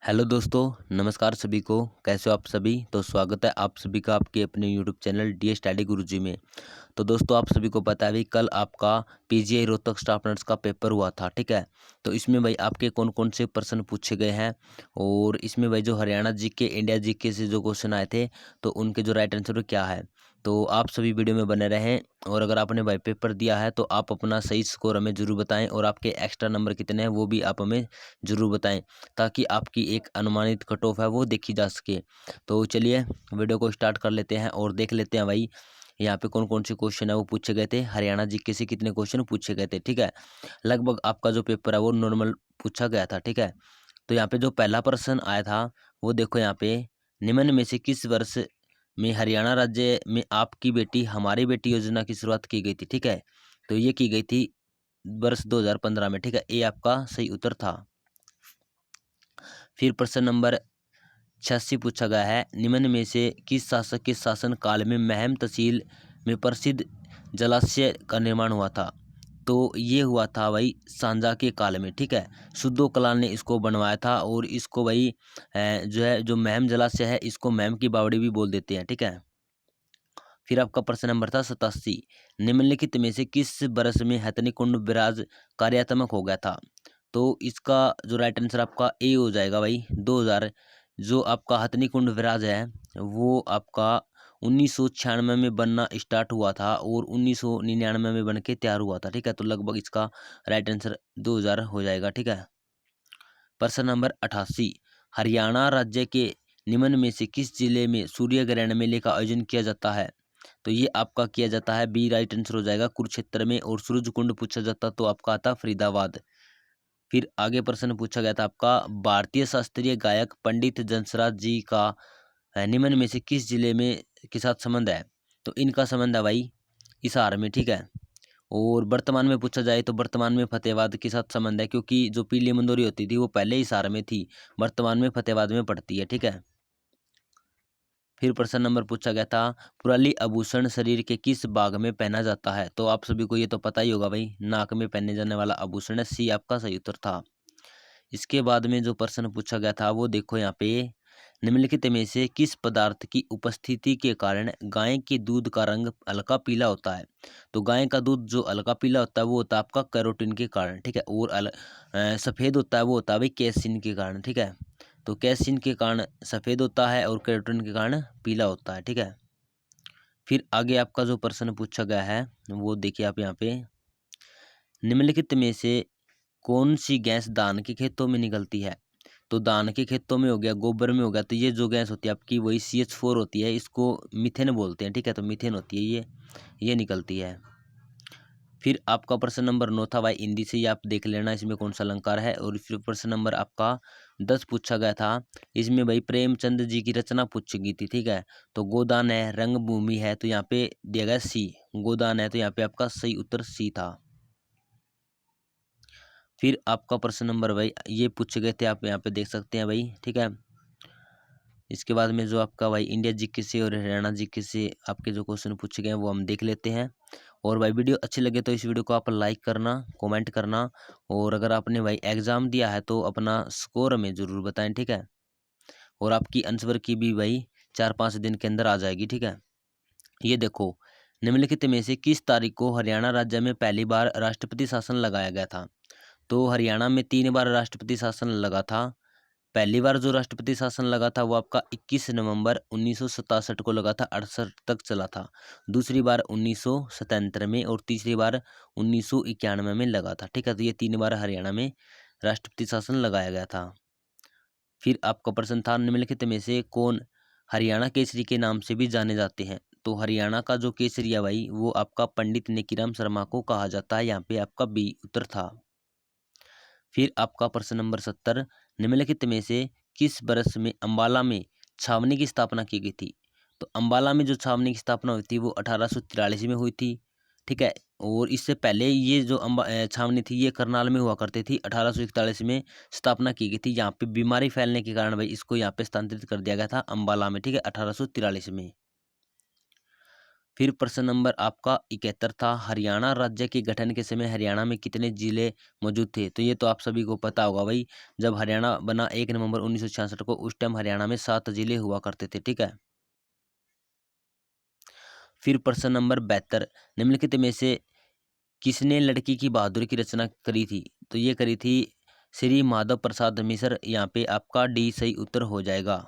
Hello दोस्तों, नमस्कार सभी को। कैसे हो आप सभी? तो स्वागत है आप सभी का आपके अपने यूट्यूब चैनल डी स्टडी गुरुजी में। तो दोस्तों, आप सभी को पता है भाई, कल आपका पीजीआई रोहतक स्टाफ नर्स का पेपर हुआ था, ठीक है। तो इसमें भाई आपके कौन कौन से प्रश्न पूछे गए हैं, और इसमें भाई जो हरियाणा जीके, इंडिया जीके से जो क्वेश्चन आए थे, तो उनके जो राइट आंसर क्या है। तो आप सभी वीडियो में बने रहें, और अगर आपने भाई पेपर दिया है तो आप अपना सही स्कोर हमें ज़रूर बताएं, और आपके एक्स्ट्रा नंबर कितने हैं वो भी आप हमें ज़रूर बताएं, ताकि आपकी एक अनुमानित कट ऑफ है वो देखी जा सके। तो चलिए वीडियो को स्टार्ट कर लेते हैं और देख लेते हैं भाई यहाँ पे कौन कौन से क्वेश्चन है वो पूछे गए थे। हरियाणा जीके से कितने क्वेश्चन पूछे गए थे, ठीक है। लगभग आपका जो पेपर है वो नॉर्मल पूछा गया था, ठीक है। तो यहाँ पे जो पहला प्रश्न आया था वो देखो, यहाँ पे निम्न में से किस वर्ष में हरियाणा राज्य में आपकी बेटी हमारी बेटी योजना की शुरुआत की गई थी, ठीक है। तो ये की गई थी वर्ष 2015 में, ठीक है। ये आपका सही उत्तर था। फिर प्रश्न नंबर 86 पूछा गया है, निम्न में से किस शासक के शासन काल में महम तहसील में प्रसिद्ध जलाशय का निर्माण हुआ था। तो ये हुआ था भाई सांझा के काल में, ठीक है। सुद्धो कलाल ने इसको बनवाया था, और इसको भाई जो है जो महम जलाशय है इसको महम की बावड़ी भी बोल देते हैं, ठीक है। फिर आपका प्रश्न नंबर था 87, निम्नलिखित में से किस वर्ष में हथनी कुंड बैराज कार्यात्मक हो गया था। तो इसका जो राइट आंसर आपका ए हो जाएगा भाई 2000। जो आपका हथनी कुंड बैराज है वो आपका 1996 में बनना स्टार्ट हुआ था, और 1999 में बन के तैयार हुआ था, ठीक है। तो लगभग इसका राइट आंसर 2000 हो जाएगा, ठीक है। प्रश्न नंबर 88, हरियाणा राज्य के निम्न में से किस जिले में सूर्य ग्रहण मेले का आयोजन किया जाता है। तो ये आपका किया जाता है, बी राइट आंसर हो जाएगा, कुरुक्षेत्र में। और सूरज कुंड पूछा जाता तो आपका आता फरीदाबाद। फिर आगे प्रश्न पूछा गया था आपका, भारतीय शास्त्रीय गायक पंडित जसराज जी का निम्न में से किस जिले में के साथ संबंध है। तो इनका संबंध है भाई हिसार में, ठीक है। और वर्तमान में पूछा जाए तो वर्तमान में फतेहाबाद के साथ संबंध है, क्योंकि जो पीली मंदोरी होती थी वो पहले हिसार में थी, वर्तमान में फतेहाबाद में पड़ती है, ठीक है। फिर प्रश्न नंबर पूछा गया था, पुराली आभूषण शरीर के किस भाग में पहना जाता है। तो आप सभी को ये तो पता ही होगा भाई, नाक में पहने जाने वाला आभूषण है, सी आपका सही उत्तर था। इसके बाद में जो प्रश्न पूछा गया था वो देखो, यहाँ पे निम्नलिखित में से किस पदार्थ की उपस्थिति के कारण गाय के दूध का रंग हल्का पीला होता है। तो गाय का दूध जो हल्का पीला होता है वो होता है आपका कैरोटीन के कारण, ठीक है। और सफ़ेद होता है वो होता है भाई कैसीन के कारण, ठीक है। तो कैसीन के कारण सफ़ेद होता है, और कैरोटीन के कारण पीला होता है, ठीक है। फिर आगे आपका जो प्रश्न पूछा गया है वो देखिए आप यहाँ पे, निम्नलिखित में से कौन सी गैस धान के खेतों में निकलती है। तो धान के खेतों में हो गया, गोबर में हो गया, तो ये जो गैस होती है आपकी वही CH4 होती है, इसको मीथेन बोलते हैं, ठीक है। तो मीथेन होती है ये निकलती है। फिर आपका प्रश्न नंबर 9 था भाई हिंदी से, ये आप देख लेना इसमें कौन सा अलंकार है। और फिर प्रश्न नंबर आपका 10 पूछा गया था, इसमें भाई प्रेमचंद जी की रचना पूछी गई थी, ठीक है। तो गोदान है, रंगभूमि है, तो यहाँ पे दिया गया सी, गोदान है, तो यहाँ पे आपका सही उत्तर सी था। फिर आपका प्रश्न नंबर भाई ये पूछे गए थे, आप यहाँ पे देख सकते हैं भाई, ठीक है। इसके बाद में जो आपका भाई इंडिया जीके से और हरियाणा जीके से आपके जो क्वेश्चन पूछे गए हैं वो हम देख लेते हैं। और भाई वीडियो अच्छी लगे तो इस वीडियो को आप लाइक करना, कमेंट करना, और अगर आपने भाई एग्ज़ाम दिया है तो अपना स्कोर हमें ज़रूर बताएं, ठीक है। और आपकी आंसर की भी भाई 4-5 दिन के अंदर आ जाएगी, ठीक है। ये देखो, निम्नलिखित में से किस तारीख को हरियाणा राज्य में पहली बार राष्ट्रपति शासन लगाया गया था। तो हरियाणा में 3 बार राष्ट्रपति शासन लगा था। पहली बार जो राष्ट्रपति शासन लगा था वो आपका 21 नवंबर 1967 को लगा था, 68 तक चला था। दूसरी बार 1977 में, और तीसरी बार 1991 में लगा था, ठीक है। तो ये 3 बार हरियाणा में राष्ट्रपति शासन लगाया गया था। फिर आपका प्रश्न था, निम्नलिखित में से कौन हरियाणा केसरी के नाम से भी जाने जाते हैं। तो हरियाणा का जो केसरी है भाई वो आपका पंडित नेकीराम शर्मा को कहा जाता है, यहाँ पे आपका बी उत्तर था। फिर आपका प्रश्न नंबर 70, निम्नलिखित में से किस वर्ष में अंबाला में छावनी की स्थापना की गई थी। तो अंबाला में जो छावनी की स्थापना हुई थी वो 1843 में हुई थी, ठीक है। और इससे पहले ये जो छावनी थी ये करनाल में हुआ करती थी। 1841 में स्थापना की गई थी। यहाँ पे बीमारी फैलने के कारण भाई इसको यहाँ पे स्थानांतरित कर दिया गया था अंबाला में, ठीक है, 1843 में। फिर प्रश्न नंबर आपका 71 था, हरियाणा राज्य के गठन के समय हरियाणा में कितने जिले मौजूद थे? तो ये तो आप सभी को पता होगा भाई, जब हरियाणा बना 1 नवंबर 1966 को, उस टाइम हरियाणा में 7 जिले हुआ करते थे, ठीक है। फिर प्रश्न नंबर 72, निम्नलिखित में से किसने लड़की की बहादुरी की रचना करी थी? तो ये करी थी श्री माधव प्रसाद मिश्र, यहाँ पे आपका डी सही उत्तर हो जाएगा।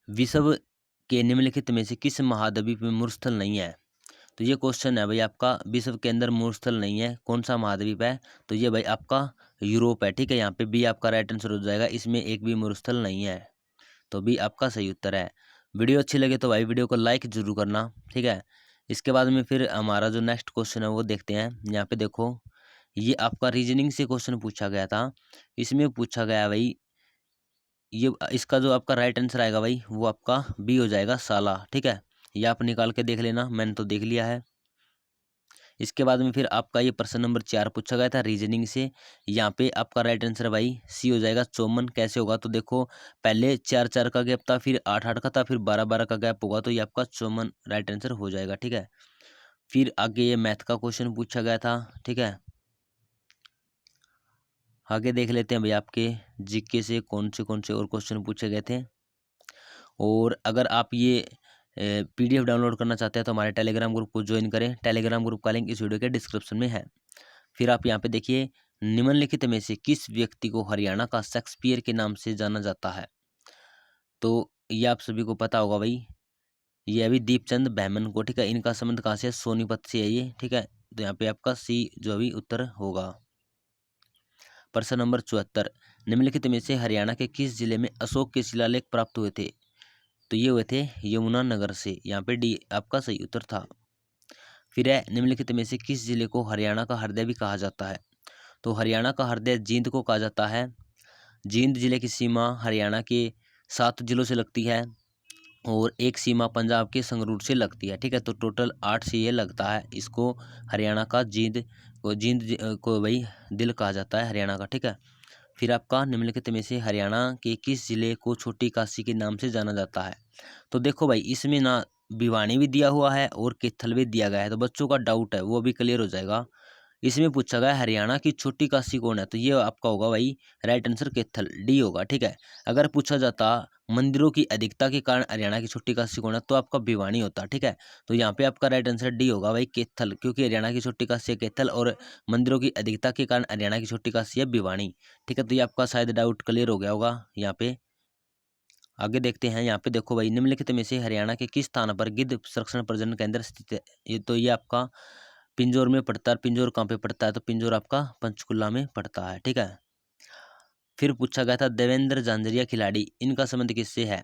विश्व के निम्नलिखित में से किस महाद्वीप में मरुस्थल नहीं है? तो ये क्वेश्चन है भाई आपका, विश्व के अंदर मरुस्थल नहीं है, कौन सा महाद्वीप है? तो ये भाई आपका यूरोप है, ठीक है। यहाँ पे बी आपका राइट आंसर हो जाएगा, इसमें एक भी मरुस्थल नहीं है, तो बी आपका सही उत्तर है। वीडियो अच्छी लगे तो भाई वीडियो को लाइक जरूर करना, ठीक है। इसके बाद में फिर हमारा जो नेक्स्ट क्वेश्चन है वो देखते हैं। यहाँ पे देखो, ये आपका रीजनिंग से क्वेश्चन पूछा गया था। इसमें पूछा गया भाई, ये इसका जो आपका राइट आंसर आएगा भाई वो आपका बी हो जाएगा, साला, ठीक है। ये आप निकाल के देख लेना, मैंने तो देख लिया है। इसके बाद में फिर आपका ये प्रश्न नंबर 4 पूछा गया था रीजनिंग से। यहाँ पे आपका राइट आंसर भाई सी हो जाएगा, 54। कैसे होगा? तो देखो, पहले 4-4 का गैप था, फिर 8-8 का था, फिर 12-12 का गैप होगा, तो ये आपका 54 राइट आंसर हो जाएगा, ठीक है। फिर आगे ये मैथ का क्वेश्चन पूछा गया था, ठीक है। आगे देख लेते हैं भाई आपके जीके से कौन से और क्वेश्चन पूछे गए थे। और अगर आप ये पीडीएफ डाउनलोड करना चाहते हैं तो हमारे टेलीग्राम ग्रुप को ज्वाइन करें। टेलीग्राम ग्रुप का लिंक इस वीडियो के डिस्क्रिप्शन में है। फिर आप यहाँ पे देखिए, निम्नलिखित में से किस व्यक्ति को हरियाणा का शेक्सपियर के नाम से जाना जाता है? तो ये आप सभी को पता होगा भाई, ये अभी दीपचंद बहमन को, ठीक है। इनका संबंध कहाँ से है? सोनीपत से है ये, ठीक है। तो यहाँ पे आपका सी जो अभी उत्तर होगा। प्रश्न नंबर 74, निम्नलिखित में से हरियाणा के किस जिले में अशोक के शिलालेख प्राप्त हुए थे? तो ये हुए थे यमुनानगर से, यहाँ पे डी आपका सही उत्तर था। फिर है, निम्नलिखित में से किस जिले को हरियाणा का हृदय भी कहा जाता है? तो हरियाणा का हृदय जींद को कहा जाता है। जींद जिले की सीमा हरियाणा के 7 जिलों से लगती है, और एक सीमा पंजाब के संगरूर से लगती है, ठीक है। तो टोटल 8 से ये लगता है, इसको हरियाणा का को भाई दिल कहा जाता है हरियाणा का, ठीक है। फिर आपका निम्नलिखित में से हरियाणा के किस जिले को छोटी काशी के नाम से जाना जाता है? तो देखो भाई, इसमें ना भिवानी भी दिया हुआ है और कैथल भी दिया गया है, तो बच्चों का डाउट है वो भी क्लियर हो जाएगा। इसमें पूछा गया हरियाणा की छोटी काशी कौन है? तो ये आपका होगा भाई राइट आंसर कैथल, डी होगा, ठीक है। अगर पूछा जाता मंदिरों की अधिकता के कारण हरियाणा की छोटी काशी कौन है, तो आपका भिवानी होता, ठीक है। तो यहाँ पे आपका राइट आंसर डी होगा भाई, कैथल, क्योंकि हरियाणा की छोटी काशी है कैथल, और मंदिरों की अधिकता के कारण हरियाणा की छोटी काशी है भिवानी, ठीक है। तो ये आपका शायद डाउट क्लियर हो गया होगा यहाँ पे। आगे देखते हैं, यहाँ पे देखो भाई, निम्नलिखित में से हरियाणा के किस स्थान पर गिद्ध संरक्षण प्रजनन केंद्र स्थित है? ये आपका पिंजौर में पड़ता है। पिंजौर कहाँ पे पड़ता है? तो पिंजौर आपका पंचकुला में पड़ता है, ठीक है। फिर पूछा गया था देवेंद्र झांझरिया खिलाड़ी, इनका संबंध किससे है?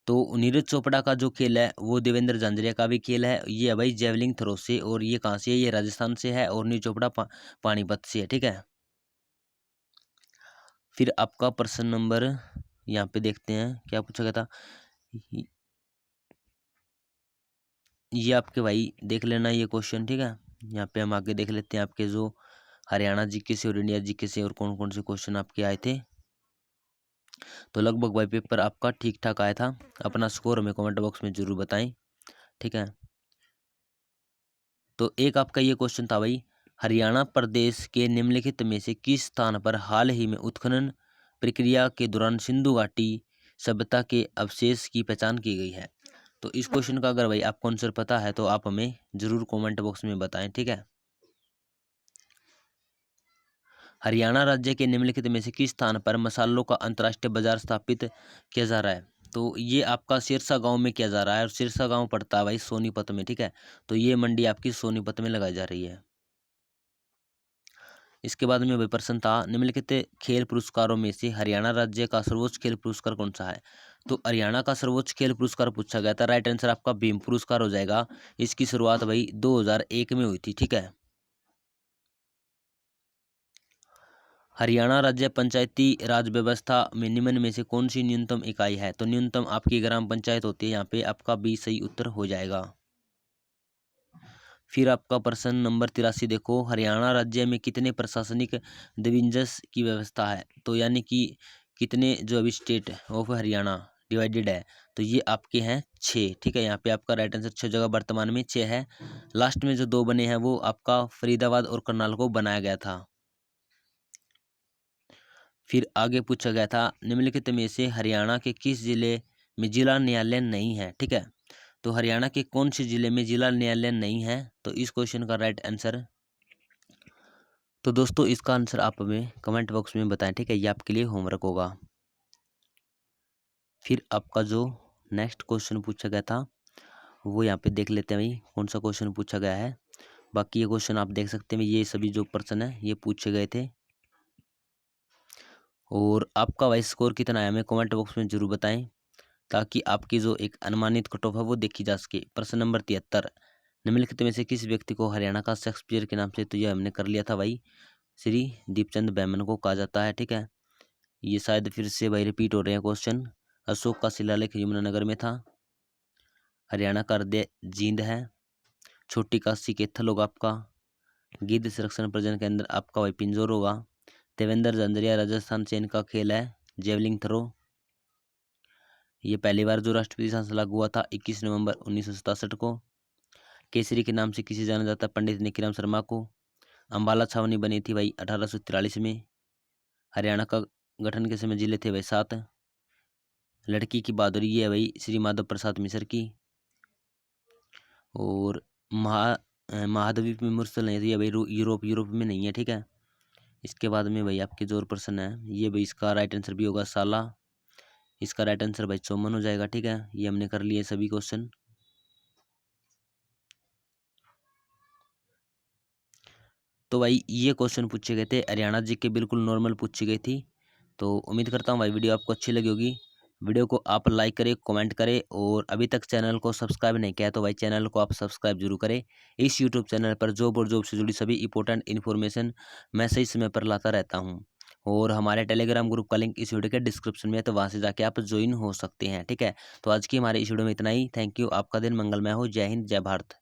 तो नीरज चोपड़ा का जो खेल है वो देवेंद्र झांझरिया का भी खेल है। ये है भाई जेवलिंग थ्रो से, और ये कहाँ से है? ये राजस्थान से है, और नीरज चोपड़ा पानीपत से है, ठीक है। फिर आपका प्रश्न नंबर यहाँ पे देखते हैं क्या पूछा गया था। ये आपके भाई देख लेना ये क्वेश्चन, ठीक है। यहाँ पे हम आगे देख लेते हैं आपके जो हरियाणा जीके से और इंडिया जीके से और कौन कौन से क्वेश्चन आपके आए थे। तो लगभग भाई पेपर आपका ठीक ठाक आया था। अपना स्कोर हमें कमेंट बॉक्स में जरूर बताएं, ठीक है। तो एक आपका ये क्वेश्चन था भाई, हरियाणा प्रदेश के निम्नलिखित में से किस स्थान पर हाल ही में उत्खनन प्रक्रिया के दौरान सिंधु घाटी सभ्यता के अवशेष की पहचान की गई है? तो इस क्वेश्चन का अगर भाई आपको आंसर पता है तो आप हमें जरूर कमेंट बॉक्स में बताएं, ठीक है। हरियाणा राज्य के निम्नलिखित में से किस स्थान पर मसालों का अंतर्राष्ट्रीय बाजार स्थापित किया जा रहा है? तो ये आपका सिरसा गांव में किया जा रहा है, और सिरसा गांव पड़ता है भाई सोनीपत में, ठीक है। तो ये मंडी आपकी सोनीपत में लगाई जा रही है। इसके बाद में वही प्रश्न था, निम्नलिखित खेल पुरस्कारों में से हरियाणा राज्य का सर्वोच्च खेल पुरस्कार कौन सा है? तो हरियाणा का सर्वोच्च खेल पुरस्कार पूछा गया था, राइट आंसर आपका भीम पुरस्कार हो जाएगा। इसकी शुरुआत भाई 2001 में हुई थी, ठीक है। हरियाणा राज्य पंचायती राज व्यवस्था में निम्न में से कौन सी न्यूनतम इकाई है? तो न्यूनतम आपकी ग्राम पंचायत होती है, यहाँ पे आपका बी सही उत्तर हो जाएगा। फिर आपका प्रश्न नंबर 83 देखो, हरियाणा राज्य में कितने प्रशासनिक डिविजन्स की व्यवस्था है? तो यानी कि कितने जो अभी स्टेट ऑफ हरियाणा, डिवाइडेड है, तो ये आपके हैं 6। ठीक है, यहाँ पे आपका राइट आंसर 6 जगह वर्तमान में 6 है। लास्ट में जो 2 बने हैं वो आपका फरीदाबाद और करनाल को बनाया गया था। फिर आगे पूछा गया था निम्नलिखित में से हरियाणा के किस जिले में जिला न्यायालय नहीं है। ठीक है, तो हरियाणा के कौन से जिले में जिला न्यायालय नहीं है, तो इस क्वेश्चन का राइट आंसर, तो दोस्तों इसका आंसर आप हमें कमेंट बॉक्स में बताएं। ठीक है, ये आपके लिए होमवर्क होगा। फिर आपका जो नेक्स्ट क्वेश्चन पूछा गया था वो यहाँ पे देख लेते हैं भाई कौन सा क्वेश्चन पूछा गया है। बाकी ये क्वेश्चन आप देख सकते हैं, ये सभी जो प्रश्न है ये पूछे गए थे। और आपका भाई स्कोर कितना है हमें कमेंट बॉक्स में जरूर बताएं, ताकि आपकी जो एक अनुमानित कट ऑफ है वो देखी जा सके। प्रश्न नंबर 73, निम्नलिखित में से किस व्यक्ति को हरियाणा का शेक्सपियर के नाम से, तो ये हमने कर लिया था भाई, श्री दीपचंद बैमन को कहा जाता है। ठीक है, ये शायद फिर से भाई रिपीट हो रहे हैं क्वेश्चन। अशोक का शिलालेख यमुनानगर में था। हरियाणा का हृदय जींद है। छोटी काशी कैथल होगा आपका। गिद्ध संरक्षण प्रजनन केंद्र आपका भाई पिंजौर होगा। देवेंद्र झांझरिया राजस्थान से इनका खेल है जेवलिंग थ्रो। ये पहली बार जो राष्ट्रपति शासन लागू हुआ था 21 नवंबर 1967 को। केसरी के नाम से किसे जाना जाता है, पंडित निकीराम शर्मा को। अम्बाला छावनी बनी थी भाई 1843 में। हरियाणा का गठन के समय जिले थे भाई 7। लड़की की बहादुरी ये है भाई श्री माधव प्रसाद मिश्र की। और महाद्वीप में मुरसल नहीं है भाई, यूरोप में नहीं है। ठीक है, इसके बाद में भाई आपके जो और प्रश्न है ये भाई इसका राइट आंसर भी होगा साला। इसका राइट आंसर भाई चौमन हो जाएगा। ठीक है, ये हमने कर लिए सभी क्वेश्चन। तो भाई ये क्वेश्चन पूछे गए थे हरियाणा जी के, बिल्कुल नॉर्मल पूछी गई थी। तो उम्मीद करता हूँ भाई वीडियो आपको अच्छी लगी होगी। वीडियो को आप लाइक करें, कमेंट करें, और अभी तक चैनल को सब्सक्राइब नहीं किया है तो भाई चैनल को आप सब्सक्राइब जरूर करें। इस यूट्यूब चैनल पर जॉब और जॉब से जुड़ी सभी इंपॉर्टेंट इन्फॉर्मेशन मैं सही समय पर लाता रहता हूँ। और हमारे टेलीग्राम ग्रुप का लिंक इस वीडियो के डिस्क्रिप्शन में है, तो वहाँ से जाके आप ज्वाइन हो सकते हैं। ठीक है, तो आज की हमारे इस वीडियो में इतना ही। थैंक यू, आपका दिन मंगलमय हो। जय हिंद, जय भारत।